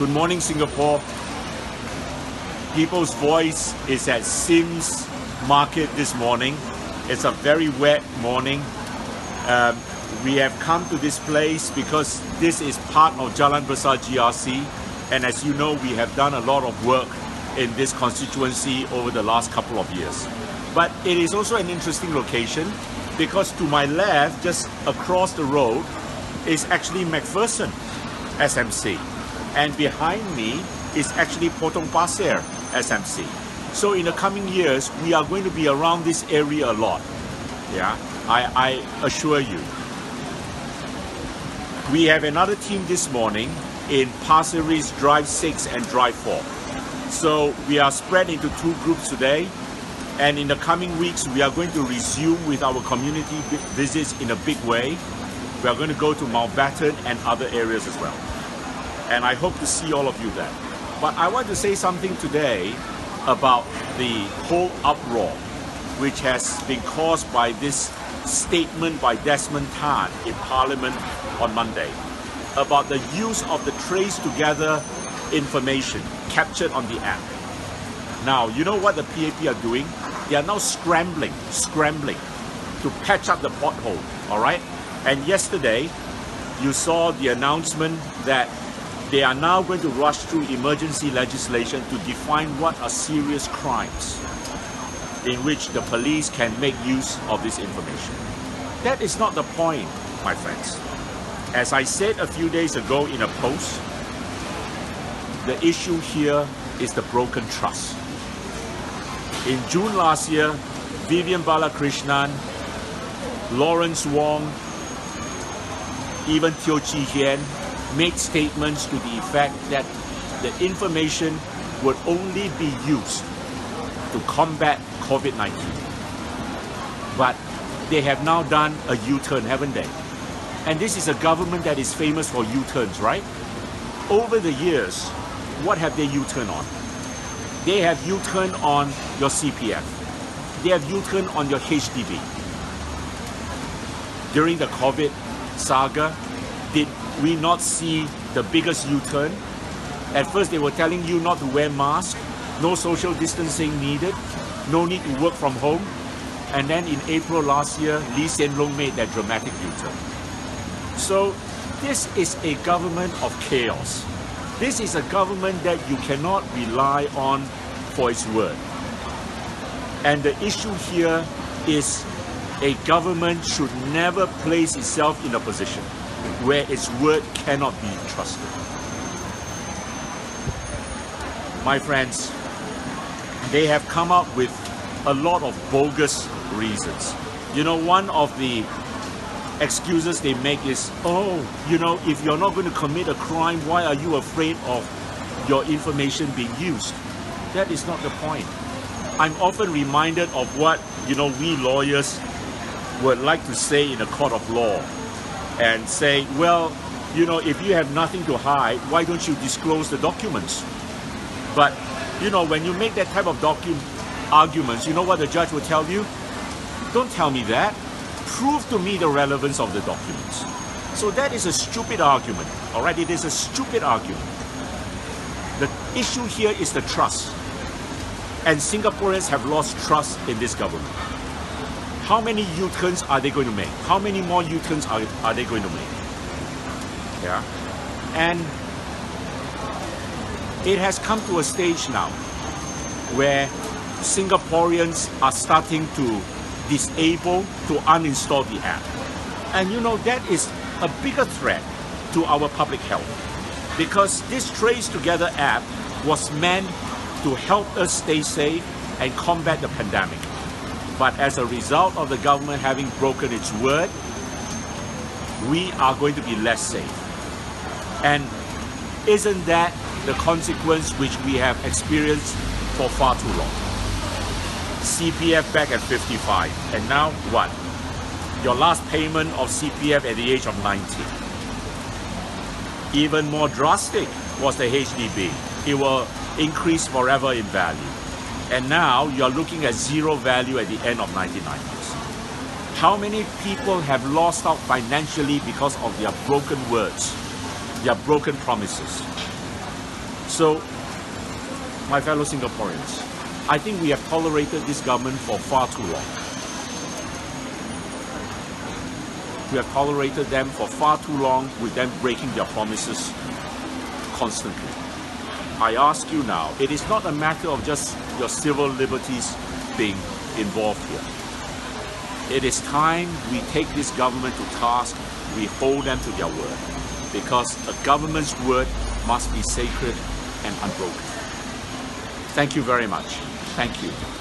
Good morning, Singapore. People's Voice is at Sims Market this morning. It's a very wet morning. We have come to this place because this is part of Jalan Besar GRC, and as you know, we have done a lot of work in this constituency over the last couple of years. But it is also an interesting location because to my left, just across the road, is actually Macpherson SMC. And behind me is actually Potong Pasir SMC. So in the coming years, we are going to be around this area a lot. Yeah, I assure you. We have another team this morning in Pasir Drive 6 and Drive 4. So we are spread into two groups today. And in the coming weeks, we are going to resume with our community visits in a big way. We are going to go to Macpherson and other areas as well. And I hope to see all of you there. But I want to say something today about the whole uproar which has been caused by this statement by Lim Tean in Parliament on Monday about the use of the TraceTogether information captured on the app. Now, you know what the PAP are doing? They are now scrambling to patch up the pothole, all right? And yesterday, you saw the announcement that they are now going to rush through emergency legislation to define what are serious crimes in which the police can make use of this information. That is not the point, my friends. As I said a few days ago in a post, the issue here is the broken trust. In June last year, Vivian Balakrishnan, Lawrence Wong, even Teo Chi Hian made statements to the effect that the information would only be used to combat COVID-19. But they have now done a U-turn, haven't they? And this is a government that is famous for U-turns, right? Over the years, what have they U-turned on? They have U-turned on your CPF. They have U-turned on your HDB. During the COVID saga, did we not see the biggest U-turn? At first, they were telling you not to wear masks, no social distancing needed, no need to work from home. And then in April last year, Lee Hsien Loong made that dramatic U-turn. So this is a government of chaos. This is a government that you cannot rely on for its word. And the issue here is a government should never place itself in a position where its word cannot be trusted. My friends, they have come up with a lot of bogus reasons. You know, one of the excuses they make is, oh, you know, if you're not going to commit a crime, why are you afraid of your information being used? That is not the point. I'm often reminded of what, you know, we lawyers would like to say in a court of law and say, well, you know, if you have nothing to hide, why don't you disclose the documents? But, you know, when you make that type of arguments, you know what the judge will tell you? Don't tell me that. Prove to me the relevance of the documents. So that is a stupid argument, all right? It is a stupid argument. The issue here is the trust. And Singaporeans have lost trust in this government. How many U-turns are they going to make? How many more U-turns are they going to make? Yeah. And it has come to a stage now where Singaporeans are starting to disable, to uninstall the app. And you know, that is a bigger threat to our public health because this TraceTogether app was meant to help us stay safe and combat the pandemic. But as a result of the government having broken its word, we are going to be less safe. And isn't that the consequence which we have experienced for far too long? CPF back at 55, and now what? Your last payment of CPF at the age of 90. Even more drastic was the HDB. It will increase forever in value. And now you're looking at zero value at the end of 99 years. How many people have lost out financially because of their broken words, their broken promises? So, my fellow Singaporeans, I think we have tolerated this government for far too long. We have tolerated them for far too long with them breaking their promises constantly. I ask you now, it is not a matter of just your civil liberties being involved here. It is time we take this government to task, we hold them to their word, because a government's word must be sacred and unbroken. Thank you very much. Thank you.